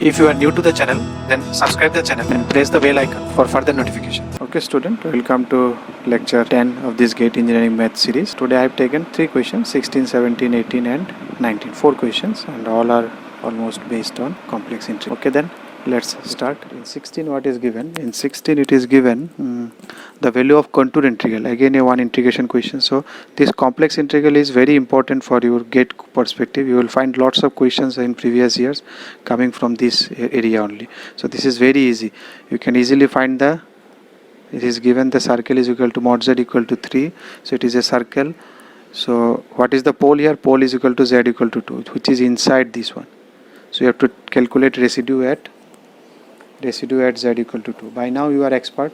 If you are new to the channel, then subscribe the channel and press the bell icon for further notification. Okay student, welcome to lecture 10 of this GATE Engineering Math series. Today I have taken 3 questions, 16, 17, 18 and 19. 4 questions and all are almost based on complex integral. Okay, then let's start. In 16 what is given? In 16 it is given the value of contour integral. Again a one integration question. So this complex integral is very important for your GATE perspective. You will find lots of questions in previous years coming from this area only. So this is very easy. You can easily find it is given the circle is equal to mod z equal to 3. So it is a circle. So what is the pole here? Pole is equal to z equal to 2, which is inside this one. So you have to calculate residue at z equal to 2. By now you are expert,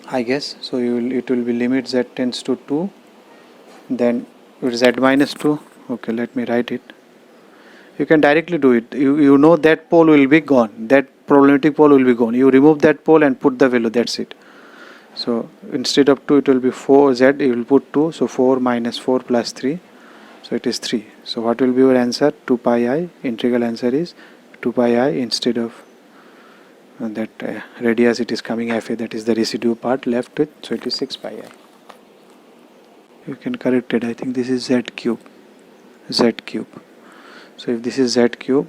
I guess. So it will be limit z tends to 2, then z minus 2. Okay, let me write it. You can directly do it. You know that pole will be gone. That problematic pole will be gone. You remove that pole and put the value. That's it. So instead of 2 it will be 4z. You will put 2. So 4 minus 4 plus 3. So it is 3. So what will be your answer? 2 pi I. Integral answer is 2 pi I instead of that radius it is coming fa, that is the residue part left with. So it is 6 pi I. You can correct it. I think this is z cube. So if this is z cube,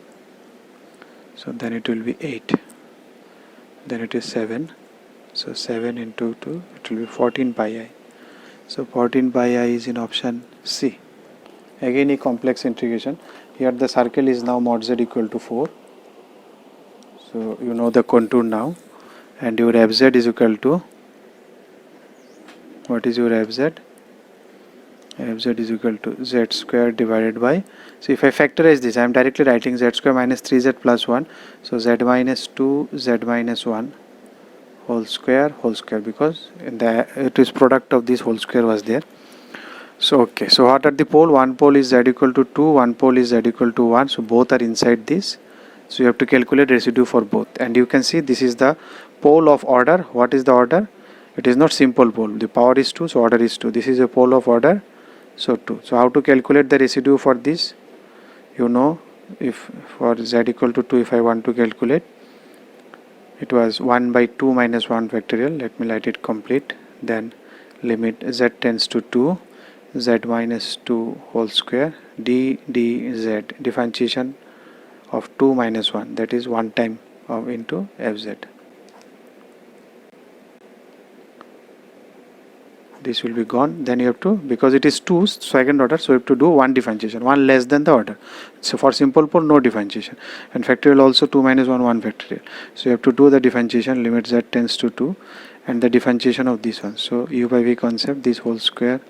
so then it will be 8. Then it is 7. So 7 into 2, it will be 14 pi I. So 14 pi I is in option C. Again a complex integration. Here the circle is now mod z equal to 4. So you know the contour now. And your fz is equal to, what is your fz? Fz is equal to z square divided by, so if I factorize this, I am directly writing z square minus 3z plus 1. So z minus 2, z minus 1 whole square because it is product of this whole square was there. So okay, so what are the pole? One pole is z equal to 2, one pole is z equal to 1. So both are inside this. So you have to calculate residue for both. And you can see this is the pole of order. What is the order? It is not simple pole. The power is 2, so order is 2. This is a pole of order. So 2. So how to calculate the residue for this? You know, if for z equal to 2, if I want to calculate, it was 1 by 2 minus 1 factorial. Let me write it complete. Then limit z tends to 2, z minus 2 whole square, dz, differentiation of 2 minus 1, that is 1 time into fz. This will be gone. Then you have to, because it is 2 second order, so you have to do one differentiation, one less than the order. So for simple pole, no differentiation. And factorial also 2 minus 1 factorial. So you have to do the differentiation, limit z tends to 2, and the differentiation of this one. So u by v concept, this whole square,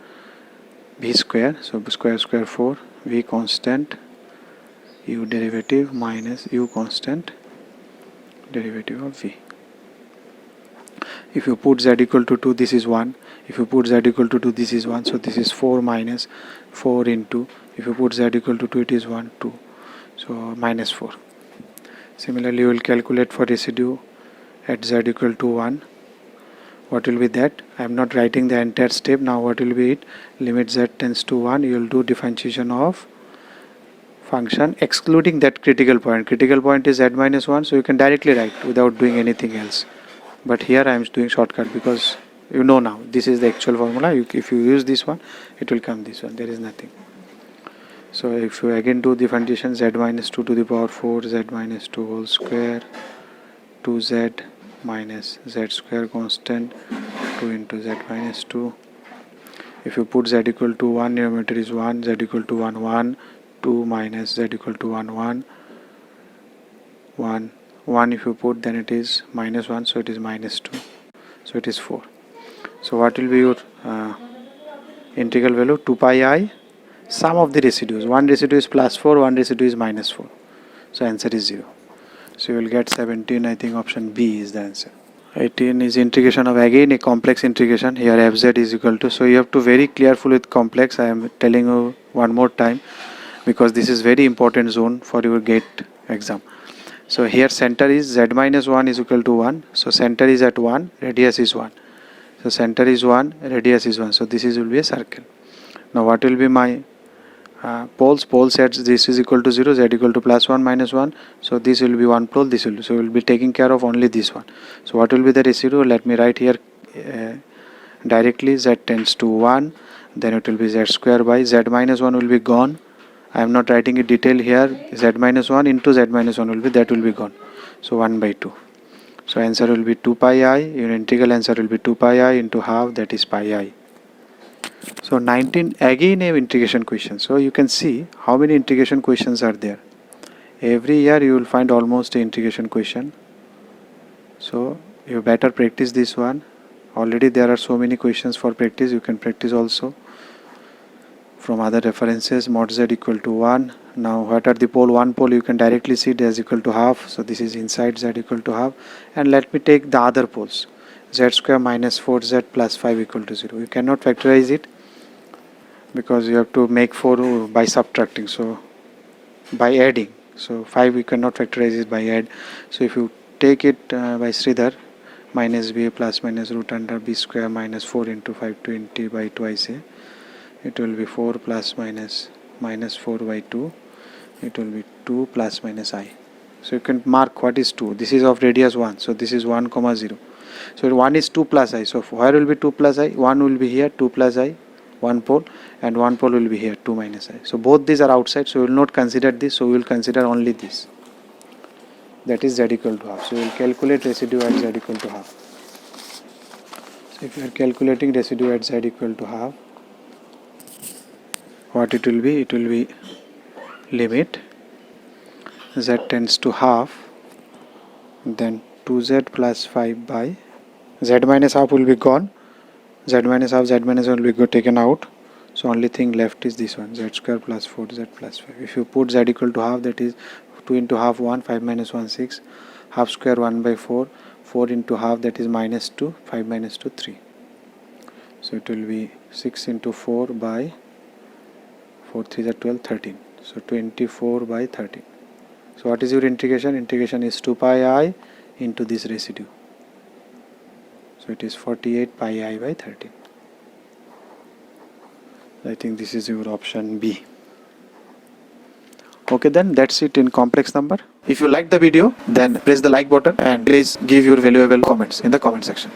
v square, so square 4, v constant, u derivative minus u constant derivative of v. If you put z equal to 2, this is 1. If you put z equal to 2, this is 1. So this is 4 minus 4 into, if you put z equal to 2, it is 1, 2. So minus 4. Similarly, you will calculate for residue at z equal to 1. What will be that? I am not writing the entire step. Now what will be it? Limit z tends to 1. You will do differentiation of function excluding that critical point. Critical point is z minus 1. So you can directly write without doing anything else. But here I am doing shortcut because you know now this is the actual formula. If you use this one, it will come this one. There is nothing. So if you again do differentiation, z minus 2 to the power 4, z minus 2 whole square, 2z minus z square constant, 2 into z minus 2. If you put z equal to 1, numerator is 1, z equal to 1, 1, 2 minus z equal to 1, 1, 1. 1 if you put, then it is minus 1, so it is minus 2, so it is 4. So what will be your integral value? 2 pi I, sum of the residues. One residue is plus 4, one residue is minus 4. So answer is 0. So you will get 17. I think option B is the answer. 18 is integration of again a complex integration. Here fz is equal to, so you have to very careful with complex. I am telling you one more time because this is very important zone for your GATE exam. So here center is z minus 1 is equal to 1. So center is at 1, radius is 1. So center is 1, radius is 1. So this will be a circle. Now what will be my poles sets this is equal to 0, z equal to plus 1 minus 1, so this will be one pole, this will, so we'll be taking care of only this one. So what will be the residue? Let me write here directly, z tends to 1, then it will be z square by z minus 1 will be gone. I am not writing it detail here, z minus 1 into z minus 1 will be, that will be gone, so 1 by 2. So answer will be 2 pi I, your integral answer will be 2 pi I into half, that is pi I. So 19 again a integration question. So you can see how many integration questions are there. Every year you will find almost a integration question. So you better practice this one. Already there are so many questions for practice. You can practice also from other references. Mod z equal to 1. Now what are the pole? One pole you can directly see it as equal to half. So this is inside z equal to half. And let me take the other poles. Z square minus 4z plus 5 equal to 0. You cannot factorize it because you have to make 4 by subtracting, so by adding. So 5 we cannot factorize it by add. So if you take it by Sridhar, minus b plus minus root under b square minus 4 into 520 by twice a, it will be 4 plus minus 4 by 2, it will be 2 plus minus I. So you can mark what is 2. This is of radius 1, so this is 1 comma 0. So 1 is 2 plus I. So where will be 2 plus I? 1 will be here, 2 plus I, one pole, and one pole will be here, 2 minus I. So both these are outside, so we will not consider this, so we will consider only this. That is z equal to half. So we will calculate residue at z equal to half. So if you are calculating residue at z equal to half, what it will be? It will be limit z tends to half, then 2z plus 5 by z minus half will be gone, z minus half, z minus 1 will be taken out, so only thing left is this one, z square plus 4z plus 5. If you put z equal to half, that is 2 into half 1, 5 minus 1 6, half square 1 by 4, 4 into half, that is minus 2, 5 minus 2 3. So it will be 6 into 4 by 4 3 is 12, 13. So 24 by 13. So what is your integration? Integration is 2 pi I into this residue. So it is 48 pi I by 13. I think this is your option B. Okay, then that's it in complex number. If you like the video, then press the like button and please give your valuable comments in the comment section.